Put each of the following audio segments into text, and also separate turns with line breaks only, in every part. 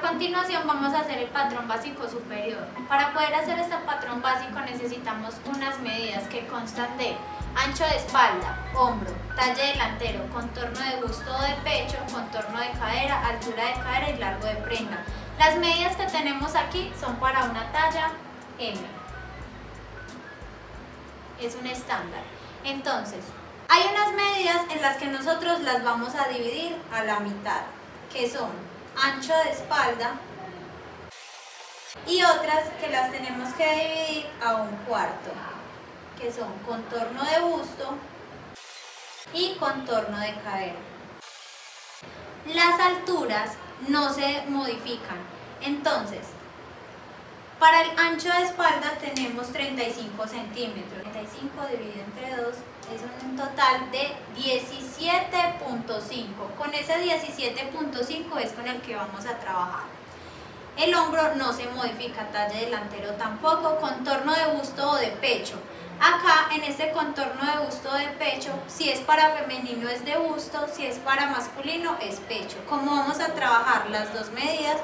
continuación vamos a hacer el patrón básico superior. Para poder hacer este patrón básico necesitamos unas medidas que constan de ancho de espalda, hombro, talle delantero, contorno de busto o de pecho, contorno de cadera, altura de cadera y largo de prenda. Las medidas que tenemos aquí son para una talla M. Es un estándar. Entonces, hay unas medidas en las que nosotros las vamos a dividir a la mitad, que son ancho de espalda, y otras que las tenemos que dividir a un cuarto, que son contorno de busto y contorno de cadera. Las alturas no se modifican, entonces para el ancho de espalda tenemos 35 centímetros. 35 dividido entre 2 es un total de 17.5. Con ese 17.5 es con el que vamos a trabajar. El hombro no se modifica, talle delantero tampoco, contorno de busto o de pecho. Acá en este contorno de busto o de pecho, si es para femenino es de busto, si es para masculino es pecho. Como vamos a trabajar las dos medidas,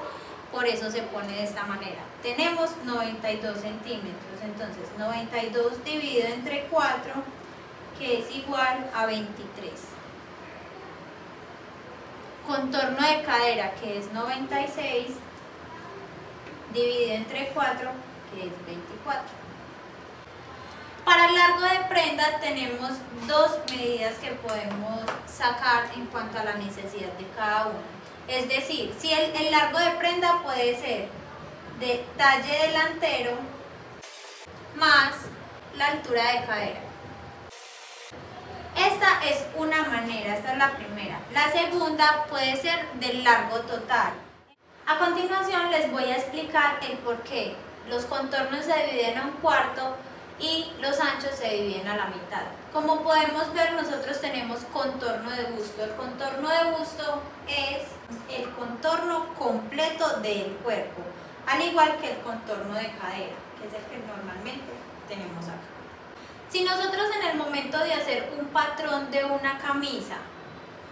por eso se pone de esta manera. Tenemos 92 centímetros, entonces 92 dividido entre 4, que es igual a 23. Contorno de cadera, que es 96, dividido entre 4, que es 24. Para el largo de prenda tenemos dos medidas que podemos sacar en cuanto a la necesidad de cada uno. Es decir, si el largo de prenda puede ser de talle delantero más la altura de cadera. Esta es una manera, esta es la primera. La segunda puede ser del largo total. A continuación les voy a explicar el por qué los contornos se dividen a un cuarto y los anchos se dividen a la mitad. Como podemos ver, nosotros tenemos contorno de busto. El contorno de busto es el contorno completo del cuerpo, al igual que el contorno de cadera, que es el que normalmente tenemos acá. Si nosotros en el momento de hacer un patrón de una camisa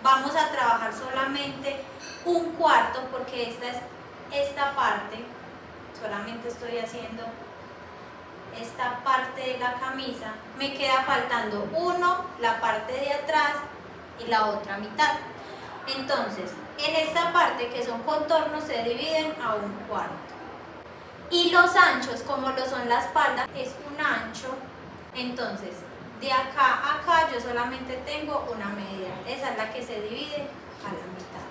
vamos a trabajar solamente un cuarto, porque esta es esta parte, solamente estoy haciendo esta parte de la camisa, me queda faltando uno, la parte de atrás y la otra mitad. Entonces, en esta parte que son contornos se dividen a un cuarto. Y los anchos, como lo son la espalda, es un ancho. Entonces, de acá a acá yo solamente tengo una medida. Esa es la que se divide a la mitad.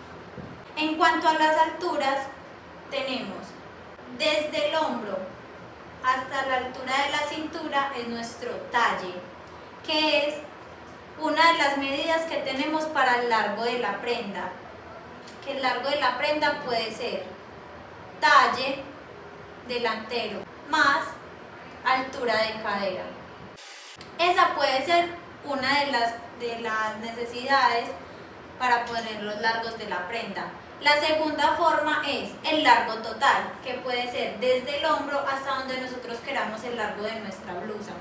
En cuanto a las alturas, tenemos desde el hombro hasta la altura de la cintura es nuestro talle, que es una de las medidas que tenemos para el largo de la prenda. Que el largo de la prenda puede ser talle delantero más altura de cadera. Esa puede ser una de las necesidades para poner los largos de la prenda. La segunda forma es el largo total, que puede ser desde el hombro hasta donde nosotros queramos el largo de nuestra blusa.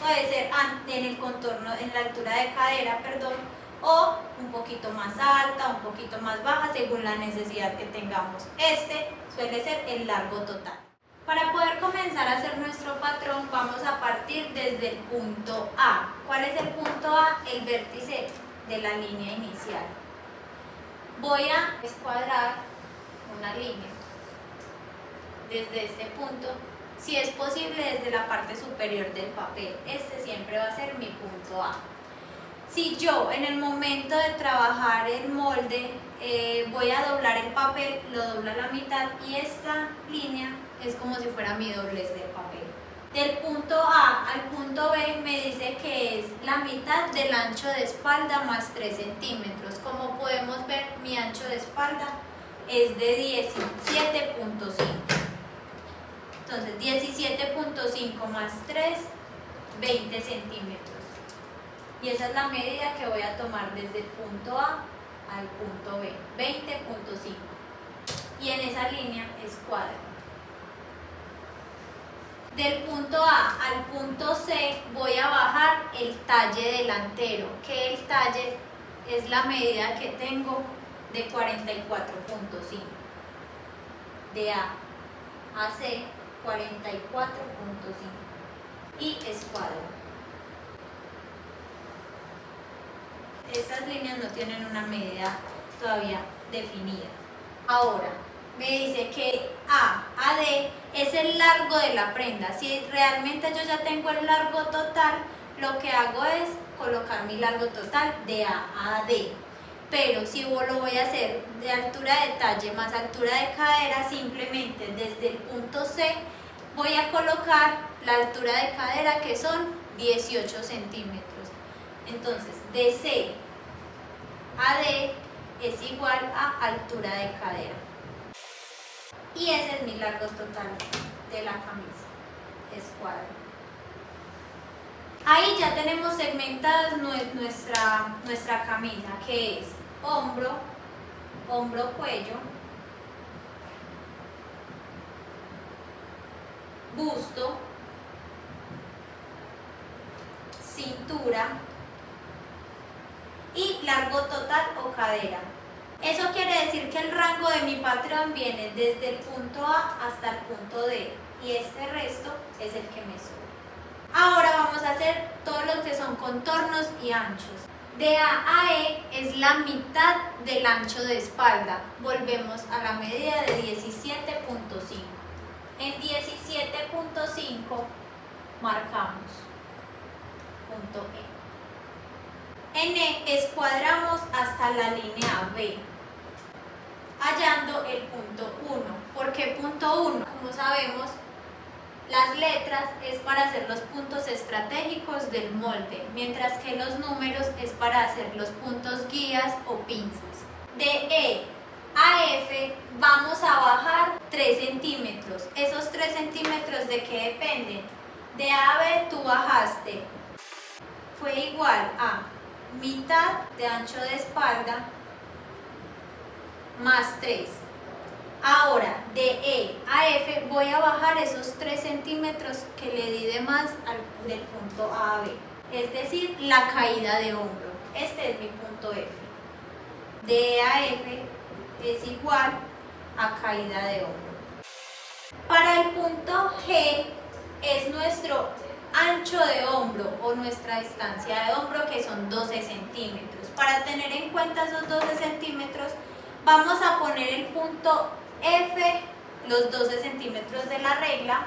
Puede ser en el contorno, en la altura de cadera, perdón, o un poquito más alta, un poquito más baja, según la necesidad que tengamos. Este suele ser el largo total. Para poder comenzar a hacer nuestro patrón, vamos a partir desde el punto A. ¿Cuál es el punto A? El vértice de la línea inicial. Voy a escuadrar una línea desde este punto, si es posible desde la parte superior del papel. Este siempre va a ser mi punto A. Si yo en el momento de trabajar el molde voy a doblar el papel, lo doblo a la mitad y esta línea es como si fuera mi doblez del papel. Del punto A al punto B me dice que es la mitad del ancho de espalda más 3 centímetros. Como podemos ver, mi ancho de espalda es de 17.5. Entonces 17.5 más 3, 20 centímetros. Y esa es la medida que voy a tomar desde el punto A al punto B, 20.5. Y en esa línea escuadro. Del punto A al punto C voy a bajar el talle delantero, que el talle es la medida que tengo de 44.5. de A a C 44.5 y escuadro. Estas líneas no tienen una medida todavía definida. Ahora, me dice que A a D es el largo de la prenda. Si realmente yo ya tengo el largo total, lo que hago es colocar mi largo total de A a D. Pero si lo voy a hacer de altura de talle más altura de cadera, simplemente desde el punto C voy a colocar la altura de cadera, que son 18 centímetros. Entonces, de C a D es igual a altura de cadera. Y ese es mi largo total de la camisa, escuadra. Ahí ya tenemos segmentadas nuestra camisa, que es hombro, hombro-cuello, busto, cintura y largo total o cadera. Eso quiere decir que el rango de mi patrón viene desde el punto A hasta el punto D y este resto es el que me sube. Ahora vamos a hacer todo lo que son contornos y anchos. De A a E es la mitad del ancho de espalda. Volvemos a la medida de 17.5. En 17.5 marcamos punto E. En E escuadramos hasta la línea B, hallando el punto 1. ¿Por qué punto 1? Como sabemos, las letras es para hacer los puntos estratégicos del molde, mientras que los números es para hacer los puntos guías o pinzas. De E a F vamos a bajar 3 centímetros. ¿Esos 3 centímetros de qué dependen? De A a B tú bajaste, fue igual a mitad de ancho de espalda más 3. Ahora, de E a F voy a bajar esos 3 centímetros que le di de más del punto A a B, es decir, la caída de hombro. Este es mi punto F. De E a F es igual a caída de hombro. Para el punto G es nuestro ancho de hombro o nuestra distancia de hombro, que son 12 centímetros. Para tener en cuenta esos 12 centímetros, vamos a poner el punto F, los 12 centímetros de la regla,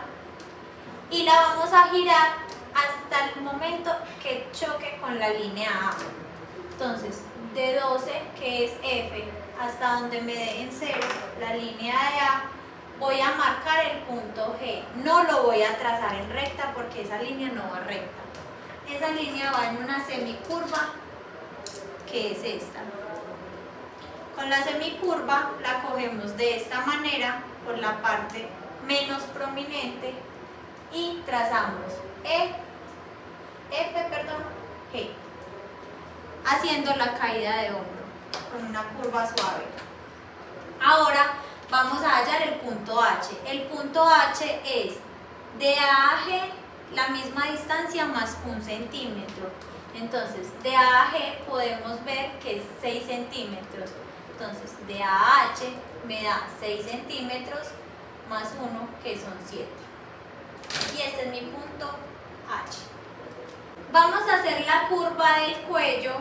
y la vamos a girar hasta el momento que choque con la línea A. Entonces, de 12, que es F, hasta donde me dé en 0 la línea de A, voy a marcar el punto G. No lo voy a trazar en recta porque esa línea no va recta. Esa línea va en una semicurva, que es esta. Con la semicurva la cogemos de esta manera por la parte menos prominente y trazamos G, haciendo la caída de hombro con una curva suave. Ahora vamos a hallar el punto H. El punto H es de A a G la misma distancia más 1 centímetro. Entonces, de A a G podemos ver que es 6 centímetros. Entonces, de A a H me da 6 centímetros más 1, que son 7. Y este es mi punto H. Vamos a hacer la curva del cuello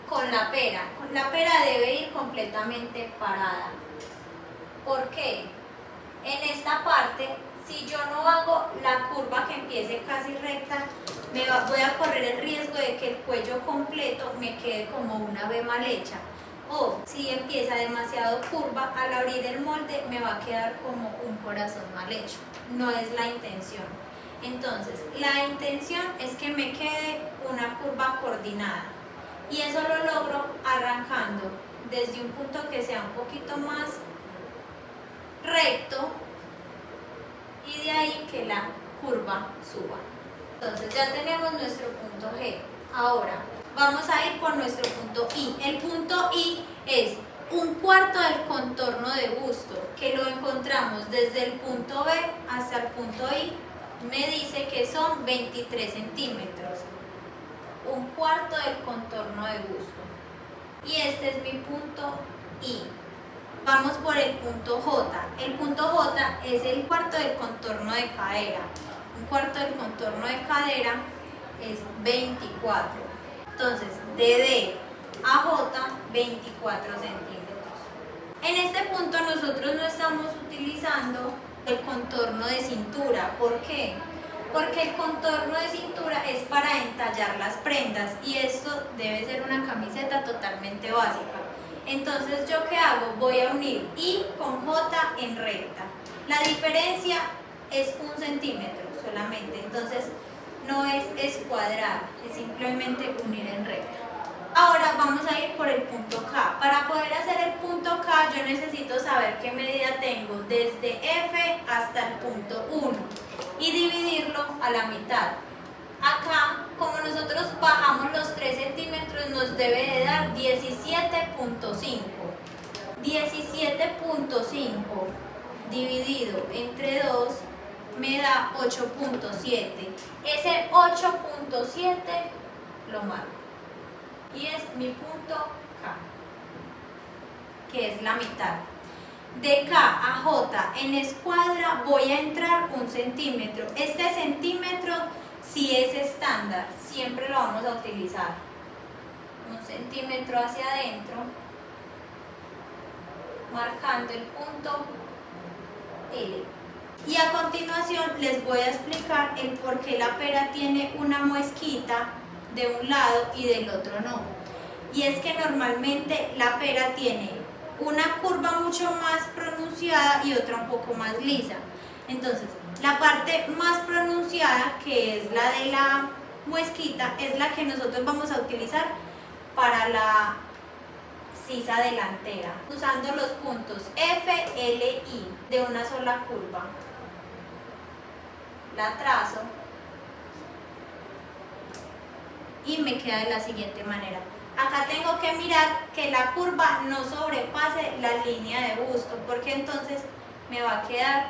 con la pera. La pera debe ir completamente parada. ¿Por qué? En esta parte, si yo no hago la curva que empiece casi recta, voy a correr el riesgo de que el cuello completo me quede como una V mal hecha. O si empieza demasiado curva, al abrir el molde me va a quedar como un corazón mal hecho. No es la intención. Entonces, la intención es que me quede una curva coordinada. Y eso lo logro arrancando desde un punto que sea un poquito más recto y de ahí que la curva suba. Entonces ya tenemos nuestro punto G. Ahora vamos a ir por nuestro punto I. El punto I es 1/4 del contorno de busto, que lo encontramos desde el punto B hasta el punto I. Me dice que son 23 centímetros. 1/4 del contorno de busto. Y este es mi punto I. Vamos por el punto J. El punto J es el cuarto del contorno de cadera. Un cuarto del contorno de cadera es 24. Entonces, de D a J, 24 centímetros. En este punto nosotros no estamos utilizando el contorno de cintura. ¿Por qué? Porque el contorno de cintura es para entallar las prendas y esto debe ser una camiseta totalmente básica. Entonces, ¿yo qué hago? Voy a unir I con J en recta. La diferencia es 1 centímetro solamente, entonces no es escuadrar, es simplemente unir en recta. Ahora vamos a ir por el punto K. Para poder hacer el punto K yo necesito saber qué medida tengo desde F hasta el punto 1 y dividirlo a la mitad. Acá, como nosotros bajamos los 3 centímetros, nos debe de dar 17.5. 17.5 dividido entre 2 me da 8.7. Ese 8.7 lo marco. Y es mi punto K, que es la mitad. De K a J en escuadra voy a entrar 1 centímetro. Este centímetro sí es estándar, siempre lo vamos a utilizar. 1 centímetro hacia adentro, marcando el punto L. Y a continuación les voy a explicar el por qué la pera tiene una muesquita de un lado y del otro no. Y es que normalmente la pera tiene una curva mucho más pronunciada y otra un poco más lisa. Entonces, la parte más pronunciada, que es la de la muesquita, es la que nosotros vamos a utilizar para la sisa delantera, usando los puntos F, L, I de una sola curva. La trazo y me queda de la siguiente manera. Acá tengo que mirar que la curva no sobrepase la línea de busto, porque entonces me va a quedar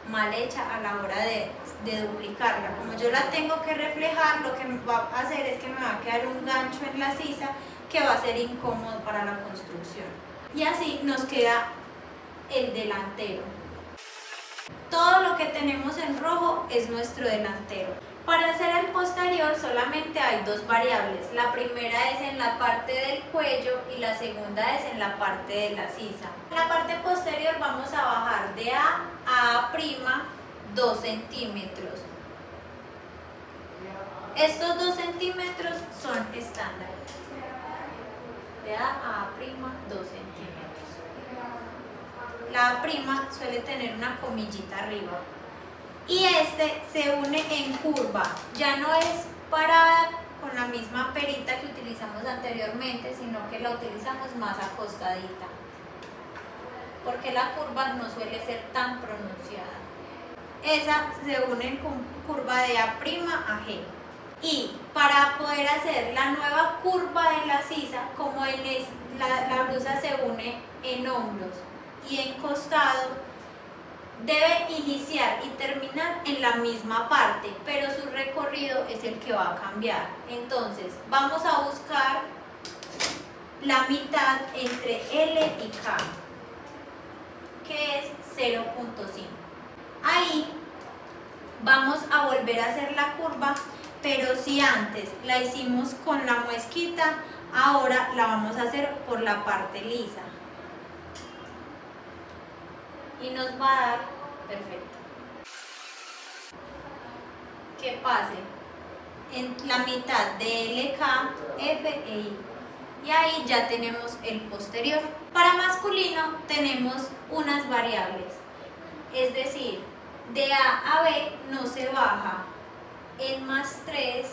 mal hecha a la hora de duplicarla. Como yo la tengo que reflejar, lo que va a hacer es que me va a quedar un gancho en la sisa que va a ser incómodo para la construcción. Y así nos queda el delantero. Todo lo que tenemos en rojo es nuestro delantero. Para hacer el posterior solamente hay 2 variables. La primera es en la parte del cuello y la segunda es en la parte de la sisa. En la parte posterior vamos a bajar de A a A' 2 centímetros. Estos 2 centímetros son estándares. De A a A', 2 centímetros. La A' suele tener una comillita arriba. Y este se une en curva, ya no es parada con la misma perita que utilizamos anteriormente, sino que la utilizamos más acostadita, porque la curva no suele ser tan pronunciada. Esa se une con curva de A' a G. Y para poder hacer la nueva curva de la sisa, como la blusa se une en hombros y en costado, debe iniciar y terminar en la misma parte, pero su recorrido es el que va a cambiar. Entonces vamos a buscar la mitad entre L y K, que es 0.5. Ahí vamos a volver a hacer la curva, pero si antes la hicimos con la muesquita, ahora la vamos a hacer por la parte lisa. Y nos va a dar perfecto. Que pase en la mitad de LK, F e I. Y ahí ya tenemos el posterior. Para masculino tenemos unas variables. Es decir, de A a B no se baja. En +3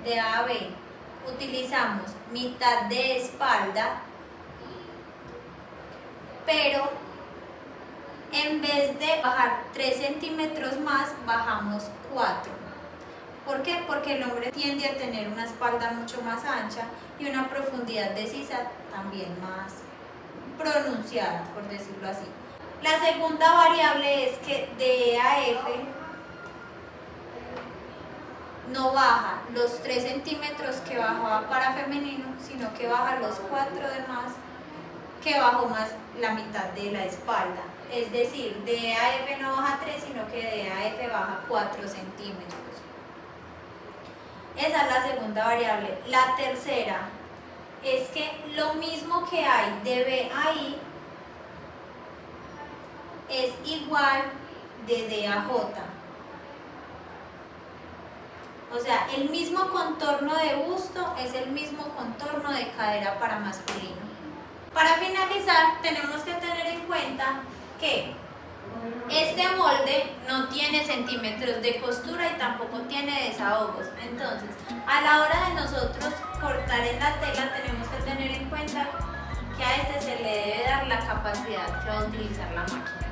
de A a B utilizamos mitad de espalda, pero en vez de bajar 3 centímetros más, bajamos 4. ¿Por qué? Porque el hombre tiende a tener una espalda mucho más ancha y una profundidad de sisa también más pronunciada, por decirlo así. La segunda variable es que de E a F no baja los 3 centímetros que bajaba para femenino, sino que baja los 4 de más que bajó más la mitad de la espalda. Es decir, de EAF no baja 3, sino que de EAF baja 4 centímetros. Esa es la segunda variable. La tercera es que lo mismo que hay de B a I es igual de D a J. O sea, el mismo contorno de busto es el mismo contorno de cadera para masculino. Para finalizar, tenemos que tener en cuenta que este molde no tiene centímetros de costura y tampoco tiene desahogos. Entonces, a la hora de nosotros cortar en la tela, tenemos que tener en cuenta que a este se le debe dar la capacidad que va a utilizar la máquina.